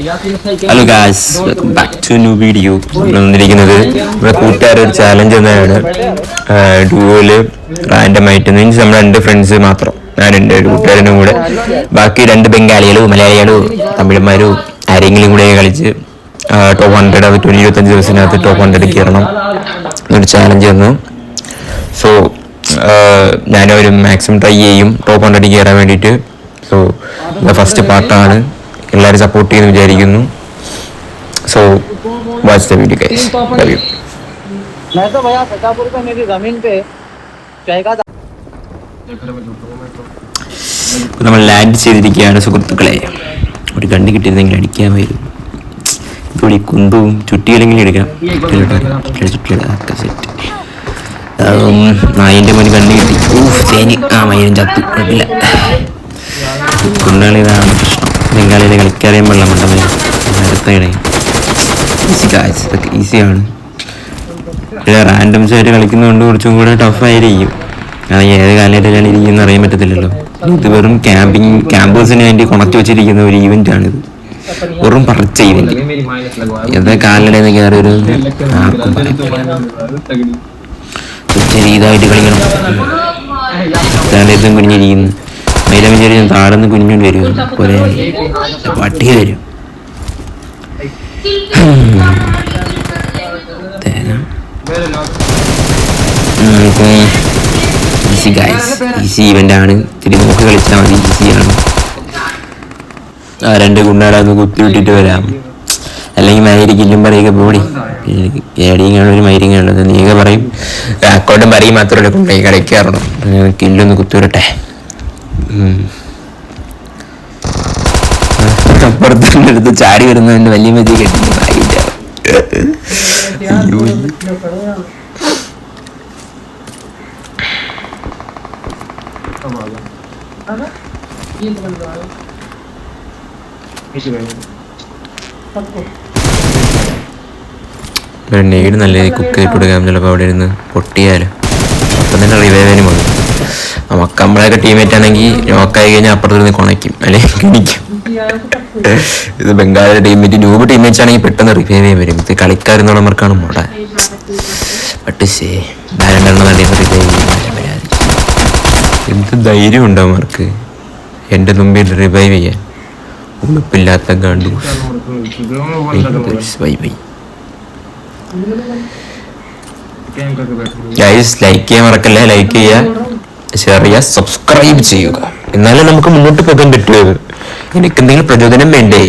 Hello guys, welcome back to new video. നമ്മൾ വന്നിരിക്കുന്നത് നമ്മുടെ കൂട്ടുകാരൊരു ചാലഞ്ച് എന്നതാണ്. ഡുവോയില് റാൻഡമായിട്ട് മീൻസ് നമ്മൾ 2 ഫ്രണ്ട്സ് മാത്രം, ഞാൻ എൻ്റെ ഒരു കൂട്ടുകാരനും കൂടെ, ബാക്കി 2 ബംഗാളികളോ മലയാളികളോ തമിഴന്മാരോ ആരെങ്കിലും കൂടെ കളിച്ച് ടോപ്പ് 100 അത് 25 ദിവസത്തിനകത്ത് ടോപ്പ് 100 കയറണം എന്നൊരു ചാലഞ്ച് തന്നു. സോ ഞാനൊരു മാക്സിമം ട്രൈ ചെയ്യും ടോപ്പ് 100 കയറാൻ വേണ്ടിയിട്ട്. സോ ഫസ്റ്റ് പാർട്ടാണ്, എല്ലാവരും സപ്പോർട്ട് ചെയ്യുമെന്ന് വിചാരിക്കുന്നു. So watch the video guys. Love you. നമ്മൾ ലാൻഡ് ചെയ്തിരിക്കുകയാണ് സുഹൃത്തുക്കളെ. ഒരു കണ്ണ് കിട്ടിയിരുന്നെങ്കിൽ അടിക്കാൻ വരും. ഇപ്പോൾ ഈ കുന്തവും ചുറ്റിയിലെങ്കിലും എടുക്കാം. സെറ്റ് നായിൻ്റെ മോന് കണ്ണ് കിട്ടി. തേനി ആ മയിലും ചത്തു. കുഴപ്പമില്ല. കുണ്ടാളിതാണ് പ്രശ്നം. ബംഗാളിയിലെ കളിക്കാരെയും വെള്ളം മണ്ടമേ ഇതൊക്കെ ഈസിയാണ്. റാൻഡംസ് ആയിട്ട് കളിക്കുന്നതുകൊണ്ട് കുറച്ചും കൂടെ ടഫായിരിക്കും. കാരണം ഏത് കാലഘട്ടത്തിലാണ് ഇരിക്കുന്നത് അറിയാൻ പറ്റത്തില്ലല്ലോ. ഇത് വെറും ക്യാമ്പേഴ്സിന് വേണ്ടി കൊണച്ചു വെച്ചിരിക്കുന്ന ഒരു ഈവൻ്റ് ആണിത്. വെറും പറച്ച ഈവൻ്റ്. ഏത് കാലഘട്ടത്തിൽ കയറി ഒരു ആർക്കും ഇതായിട്ട് കളിക്കണം. തലേത്തും കുഞ്ഞിരിക്കുന്നു. മൈലം വിചാരിച്ച് താഴെന്ന് കുഞ്ഞുകൊണ്ട് വരും. പോലെ പട്ടി വരും. ഈസി ഗൈസ്, ഈസി ഈവൻ്റ് ആണ്. ഇത്തിരി നോക്കി കളിച്ചാൽ മതി. ഈസിയാണ്. ആ 2 ഗുണ്ടാടാന്ന് കുത്തി വിട്ടിട്ട് വരാം. അല്ലെങ്കിൽ മൈരിക്കില്ലും പറയുക പോടി ഏടിങ്ങാണ് ഒരു മൈരിങ്ങാണത്. നീയൊക്കെ പറയും അക്കൗണ്ടും പറയും മാത്രമല്ല കൊണ്ടുപോയി കളിക്കാറുണ്ട്. കില്ലൊന്ന് കുത്തിവിടട്ടെ. അപ്പുറത്തിൻ്റെ അടുത്ത് ചാടി വരുന്നതിൻ്റെ വലിയ മതി കെട്ടിട്ട് ഭാഗ്യമില്ല. നെയ്ഡ് നല്ല രീതിയിൽ കുക്ക് ചെയ്തിട്ട് കൊടുക്കാം. ചിലപ്പോൾ അവിടെ ഇരുന്ന് പൊട്ടിയാലോ അപ്പം തന്നെ റിവൈവിന് മതി. നമുക്ക് നമ്മളൊക്കെ ടീമേറ്റ് ആണെങ്കിൽ നോക്കായി കഴിഞ്ഞാൽ അപ്പുറത്തിരുന്ന് കുണയ്ക്കും അല്ലെങ്കിൽ കിണിക്കും. ഇത് ബംഗാളിയുടെ ടീമേറ്റ് ന്യൂബ് ടീമേറ്റ്സ് ആണെങ്കിൽ പെട്ടെന്ന് റിവൈവ് ചെയ്യാൻ വരും. ഇത് കളിക്കാരെന്നുള്ളവർക്കാണ് മുട. ബട്ട് രണ്ടെണ്ണം തന്നെ റിവൈവ് ചെയ്യാൻ എന്ത് ധൈര്യം ഉണ്ടോ അവർക്ക് എൻ്റെ മുമ്പിൽ റിവൈവ് ചെയ്യാൻ. ഉളുപ്പില്ലാത്ത ഗാണ്ടു. ഗൈസ്, ലൈക്ക് ചെയ്യാൻ മറക്കല്ലേ. ലൈക്ക് ചെയ്യുക, ഷെയർ ചെയ്യുക, സബ്സ്ക്രൈബ് ചെയ്യുക. എന്നാലേ നമുക്ക് മുന്നോട്ട് പോകാൻ പറ്റുമോ. എനിക്ക് എന്തെങ്കിലും പ്രചോദനം വേണ്ടേ.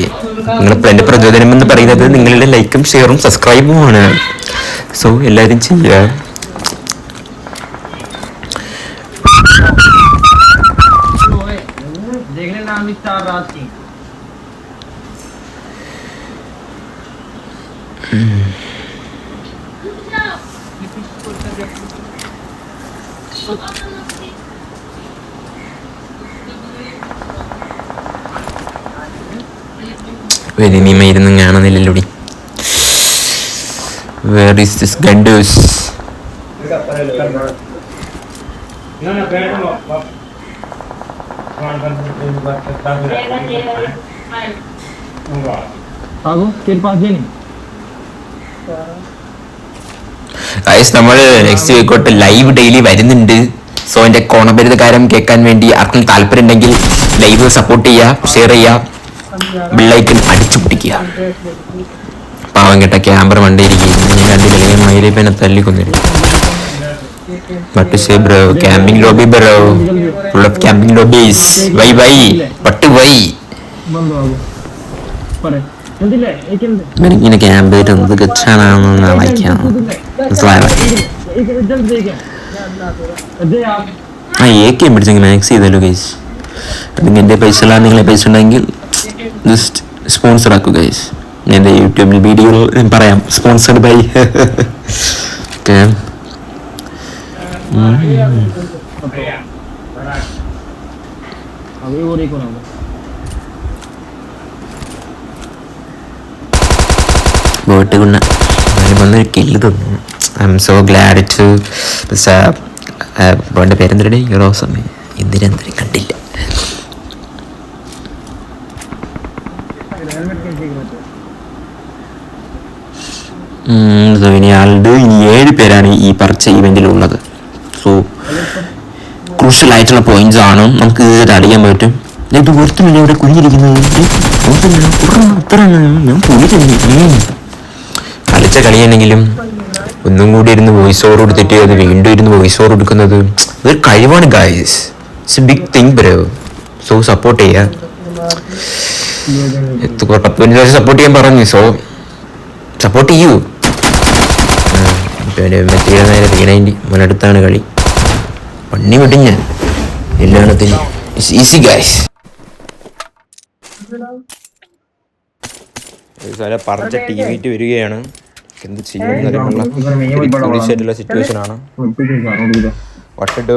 എൻ്റെ പ്രചോദനം എന്ന് പറയുന്നത് നിങ്ങളുടെ ലൈക്കും ഷെയറും സബ്സ്ക്രൈബുമാണ്. സോ എല്ലാവരും ചെയ്യുക. ഇരുന്നും കാണുന്നില്ലല്ലോ. Where is this Gandus? നമ്മൾ നെക്സ്റ്റ് വീക്കോട്ട് ലൈവ് ഡെയിലി വരുന്നുണ്ട്. സോ എൻ്റെ കോണപരിതകാരം കേൾക്കാൻ വേണ്ടി ആർക്കും താല്പര്യം ഉണ്ടെങ്കിൽ ലൈവ് സപ്പോർട്ട് ചെയ്യുക, ഷെയർ ചെയ്യുക, ബെല്ലൈക്കൺ അടിച്ചു പിടിക്കുക. പാവം കേട്ട ക്യാമറ വണ്ടിയിരിക്കും. ഞാൻ കണ്ടില്ലെങ്കിൽ മയിലിപ്പനെ തല്ലിക്കൊന്നിരും. But bro camping lobby bro, full of camping lobbies. Why why but why ഇങ്ങനെ ക്യാമ്പ് ചെയ്ത് ഗച്ചാണെന്ന് വായിക്കാം. ആ ഏക്കെയും പിടിച്ചെങ്കിൽ മാക്സ് ചെയ്തല്ലോ ഗൈസ്. അല്ലെങ്കിൽ എൻ്റെ പൈസ എല്ലാം നിങ്ങളെ പൈസ ഉണ്ടെങ്കിൽ ജസ്റ്റ് സ്പോൺസർ ആക്കുക ഗൈസ്. ഞാൻ എൻ്റെ യൂട്യൂബിൽ വീഡിയോയിൽ ഞാൻ പറയാം സ്പോൺസർഡ് ബൈ. ഓക്കെ, ബോട്ട് കൊണ്ട വന്നൊരു കില്ല് തന്നു. I am so glad to. ബ്രോൻ്റെ പേരെന്തരടെ റോസം എന്തിനും കണ്ടില്ല. ഇനി 7 പേരാണ് ഈ പർച്ച ഇവന്റിലുള്ളത്. സോ ക്രൂഷ്യൽ ആയിട്ടുള്ള പോയിന്റ്സ് ആണ്, നമുക്ക് ഇത് അറിയാൻ പറ്റും. ഇത് ഒരുത്തമില്ല ഇവിടെ കുഞ്ഞിരിക്കുന്നത്, ഞാൻ കളിച്ച കളിയാണെങ്കിലും ഒന്നും കൂടി ഇരുന്ന് വോയിസ് ഓവർ കൊടുത്തിട്ട് അത് വീണ്ടും ഇരുന്ന് വോയിസ് ഓവർ കൊടുക്കുന്നത് അതൊരു കഴിവാണ് guys. It's a big thing bro. So support ചെയ്യുക. 10 മിനിറ്റ് സപ്പോർട്ട് ചെയ്യാൻ പറഞ്ഞു. സോ സപ്പോർട്ട് ചെയ്യൂ. നേരെ വീണേൻ്റെ മുന്നടുത്താണ് കളി. പണി വിട്ടും ഞാൻ എല്ലായിടത്തിനും ഈസി ഗൈസ്. പറഞ്ഞ ടീമേറ്റ് വരികയാണ്. എന്ത് ചെയ്യുന്നുള്ള സിറ്റുവേഷൻ ആണ്. വട്ടിട്ട്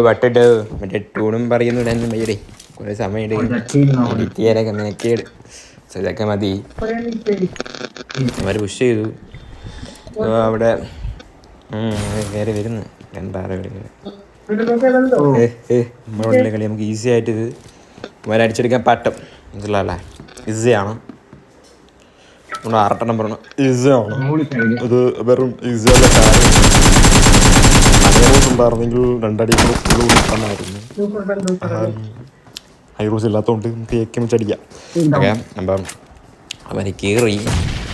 മറ്റേ ടൂണും പറയുന്നുണ്ടായിരുന്നു മയ്യടേ. കുറെ സമയം എഡിറ്റ് ചെയ്യാനൊക്കെ മെനക്കേട്. ഇതൊക്കെ മതി. അവര് പുഷ് ചെയ്തു. അവിടെ കയറി വരുന്നു. നമ്മളെ കളി നമുക്ക് ഈസി ആയിട്ട് ഇത് അടിച്ചെടുക്കാൻ പറ്റും. മനസ്സിലല്ലേ? ഈസിയാണ്. നമ്മൾ 6 നമ്പറാണ്. ഈസിയാണ്. ഇത് വെറും ഈസിയുള്ള കാര്യം. ഉണ്ടായിരുന്നെങ്കിൽ 2 അടി കൊടുക്കാനായിരുന്നു. ഹൈറൂസ് ഇല്ലാത്തതുകൊണ്ട് നമുക്ക് ഏക്കമിച്ചടിക്കാം. ഓക്കെ, അപ്പം അവന് കയറി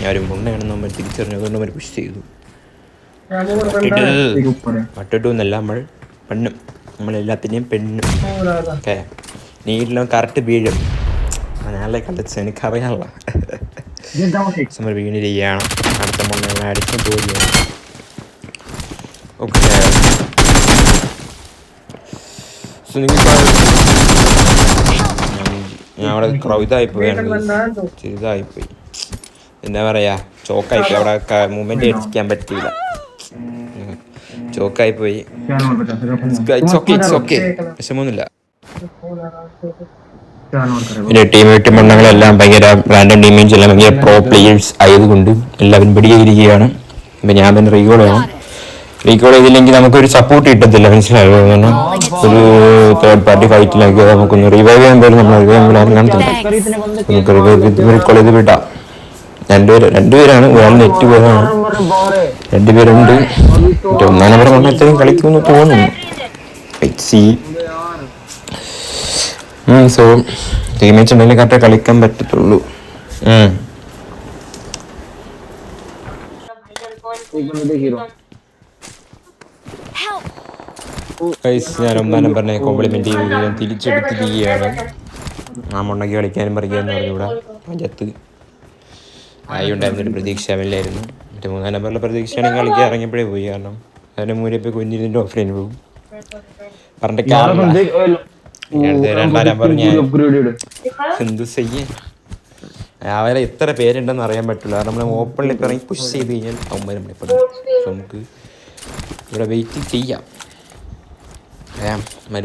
ഞാൻ ഒരു മുണ്ണയാണെന്ന് നമ്മൾ തിരിച്ചറിഞ്ഞു. അതുകൊണ്ട് അവർ പുഷ് ചെയ്തു. മട്ടിട്ടു എന്നല്ല, നമ്മൾ പെണ്ണും, നമ്മളെല്ലാത്തിനെയും പെണ്ണും. ഓക്കെ, നീട്ടിലും കറക്റ്റ് വീഴും. ഞാനല്ലേ കളിച്ച് എനിക്കറിയാനുള്ള നമ്മൾ വീണിരിക്കുകയാണ്. അടുത്ത മുണ്ണ അടിച്ചു പോവുകയാണ്. ഓക്കെ, ഞാൻ അവിടെ ഇതായിപ്പോയി. എന്താ പറയാ, ചോക്കായിപ്പോയി. അവിടെ മൂവ്മെന്റ് അടിക്കാൻ പറ്റിയില്ല. ചോക്കായിപ്പോയി. വിഷമൊന്നുമില്ല. പിന്നെ ടീമേറ്റ് മണ്ണങ്ങളെല്ലാം ഭയങ്കര റാൻഡം ടീമേറ്റ്സ് എല്ലാം ഭയങ്കര പ്രോ പ്ലേയേഴ്സ് ആയതുകൊണ്ട് എല്ലാവരും പിടിയിരിക്കുകയാണ്. ഇപ്പം ഞാൻ തന്നെ റീകോൾ ചെയ്തില്ലെങ്കിൽ നമുക്കൊരു സപ്പോർട്ട് കിട്ടത്തില്ല. മനസ്സിലായോ? ഒരു തേർഡ് പാർട്ടി ഫൈറ്റിലൊക്കെ നമുക്കൊന്ന് റിവൈവ് ചെയ്യാൻ പോലും നമ്മൾ റിവൈവ് കാണത്തില്ല. നമുക്ക് റീകോൾ ചെയ്ത് വിടാം. രണ്ടുപേരാണ്. ഒരാൾ നെറ്റ് പോയതാണ്. 2 പേരുണ്ട്. 1 നമ്പർ ഇത്രയും കളിക്കുമെന്ന് തോന്നുന്നു. സോ ടീമേറ്റ്സ് ഉണ്ടെങ്കിൽ കറക്റ്റ് കളിക്കാൻ പറ്റത്തുള്ളൂ. ഞാൻ 1 നമ്പറിനെ കോംപ്ലിമെന്റ് ചെയ്ത് ഞാൻ തിരിച്ചെടുത്തിരിക്കുകയാണ്. ആ മുണ്ടയ്ക്ക് കളിക്കാനും പറിക്കാനും പറഞ്ഞുകൂടാ. പഞ്ചത്ത് ആയി ഉണ്ടായിരുന്നൊരു പ്രതീക്ഷ അവനിലായിരുന്നു. മറ്റേ 3 നമ്പറിലെ പ്രതീക്ഷയാണെങ്കിൽ കളിക്കാൻ ഇറങ്ങിയപ്പോഴേ പോയി. കാരണം അതിൻ്റെ മൂലപ്പോൾ കുഞ്ഞിതിൻ്റെ ഓഫ്ലൈൻ പോകും. പറഞ്ഞ എന്ത് ചെയ്യേ, അവരെ എത്ര പേരുണ്ടെന്ന് അറിയാൻ പറ്റില്ല. കാരണം നമ്മൾ ഓപ്പണിലേക്ക് ഇറങ്ങി പുഷ് ചെയ്ത് കഴിഞ്ഞാൽ അവന്മാർ നമ്മളിപ്പോൾ നമുക്ക് ഇവിടെ വെയിറ്റ് ചെയ്യാം.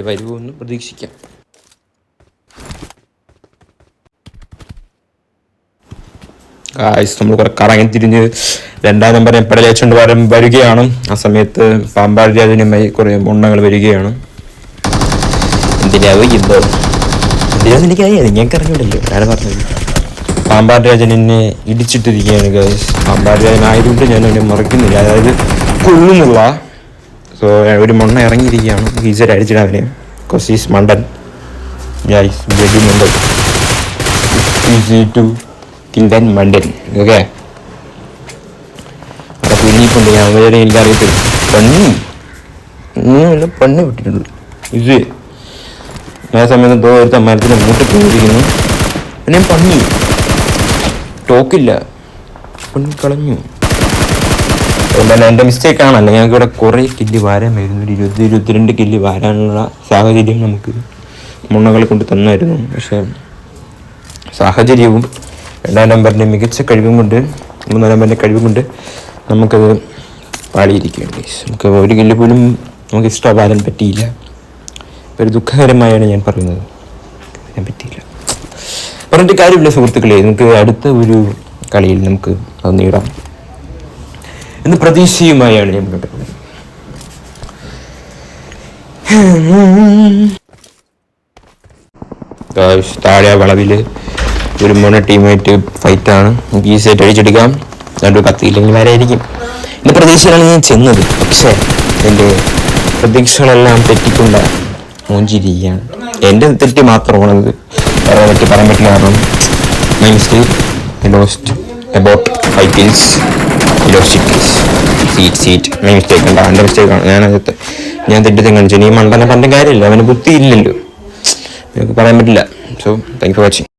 വരുമൊന്ന് പ്രതീക്ഷിക്കാം. നമ്മൾ കുറെ കറങ്ങി തിരിഞ്ഞ് 2 നമ്പർ എപ്പോഴും വെച്ചുകൊണ്ട് വരികയാണ്. ആ സമയത്ത് പാമ്പാടി രാജനുമായി കുറെ മുണ്ണകൾ വരികയാണ്. എന്തിനാന്ന് എനിക്കറിയാം, ഞങ്ങൾക്ക് അറിഞ്ഞില്ലല്ലോ. ആരാ പറഞ്ഞത്? പാമ്പാടി രാജൻ എന്നെ ഇടിച്ചിട്ടിരിക്കുകയാണ് ഗൈസ്. പാമ്പാടി രാജനായതുകൊണ്ട് ഞാൻ എന്നെ മറിക്കുന്നില്ല, അതായത് കൊള്ളുന്നുള്ള. സോ ഒരു മണ്ണ ഇറങ്ങിയിരിക്കുകയാണ്. ഈസി അടിച്ചിട്ട് അവനെ കൊസീസ് മണ്ടൻ ഗൈസ്. ബ്ലഡി മണ്ടൻ, ഈസി ടു കിൽ ദാൻ മണ്ടൻ. ഓക്കെ, അവിടെ കുഞ്ഞിക്കൊണ്ട് ഞാൻ അവരെ എനിക്കറിയത്തില്ല. പണ്ണി വിട്ടിട്ടുണ്ട് ഇത്. ആ സമയത്ത് ഒരു മരത്തിന് മൂട്ടി പോയിരിക്കുന്നു. പിന്നെ പണ്ണി ടോക്കില്ല, പണ്ണി കളഞ്ഞു. അതുകൊണ്ടല്ല എൻ്റെ മിസ്റ്റേക്കാണല്ല. ഞങ്ങൾക്ക് ഇവിടെ കുറേ കില്ല് വാരാൻ വരുന്നു. 20-22 കില്ല് വാരാനുള്ള സാഹചര്യം നമുക്ക് മുണ്ണകളെ കൊണ്ട് തന്നായിരുന്നു. പക്ഷേ സാഹചര്യവും 2 നമ്പറിൻ്റെ മികച്ച കഴിവും കൊണ്ട്, 3 നമ്പറിൻ്റെ കഴിവും കൊണ്ട് നമുക്കത് പാടിയിരിക്കുകയാണ്. നമുക്ക് ഒരു കില്ല് പോലും നമുക്ക് ഇഷ്ടമാകാൻ പറ്റിയില്ല. ഒരു ദുഃഖകരമായാണ് ഞാൻ പറയുന്നത്. ഞാൻ പറ്റിയില്ല പറഞ്ഞിട്ട് കാര്യമില്ല സുഹൃത്തുക്കളെ. നമുക്ക് അടുത്ത ഒരു കളിയിൽ നമുക്ക് അത് നേടാം എന്ന് പ്രതീക്ഷയുമായാണ് ഞാൻ കണ്ടത്. താഴെ വളവില് ഒരു മൂന്ന് ടീമായിട്ട് ഫൈറ്റാണ്. നമുക്ക് ഈസിയായിട്ട് അടിച്ചെടുക്കാം. രണ്ടു കത്തിയില്ലെങ്കിൽ വരായിരിക്കും എന്റെ പ്രതീക്ഷയിലാണ് ഞാൻ ചെന്നത്. പക്ഷേ എൻ്റെ പ്രതീക്ഷകളെല്ലാം തെറ്റിക്കൊണ്ട് മോഞ്ചിരിക്കുകയാണ്. എൻ്റെ തെറ്റി മാത്രമാണത്, പറയാൻ പറ്റില്ല. കാരണം my mistake. I lost about 5 kills. I lost 6 kills. Seat. My mistake ഉണ്ട്, എൻ്റെ മിസ്റ്റേക്കാണ്. ഞാൻ തെറ്റി കാണിച്ചു. ഇനി മണ്ടനെ പണ്ടും കാര്യമില്ല, അവന് ബുദ്ധി ഇല്ലല്ലോ, പറയാൻ പറ്റില്ല. So thank you for watching.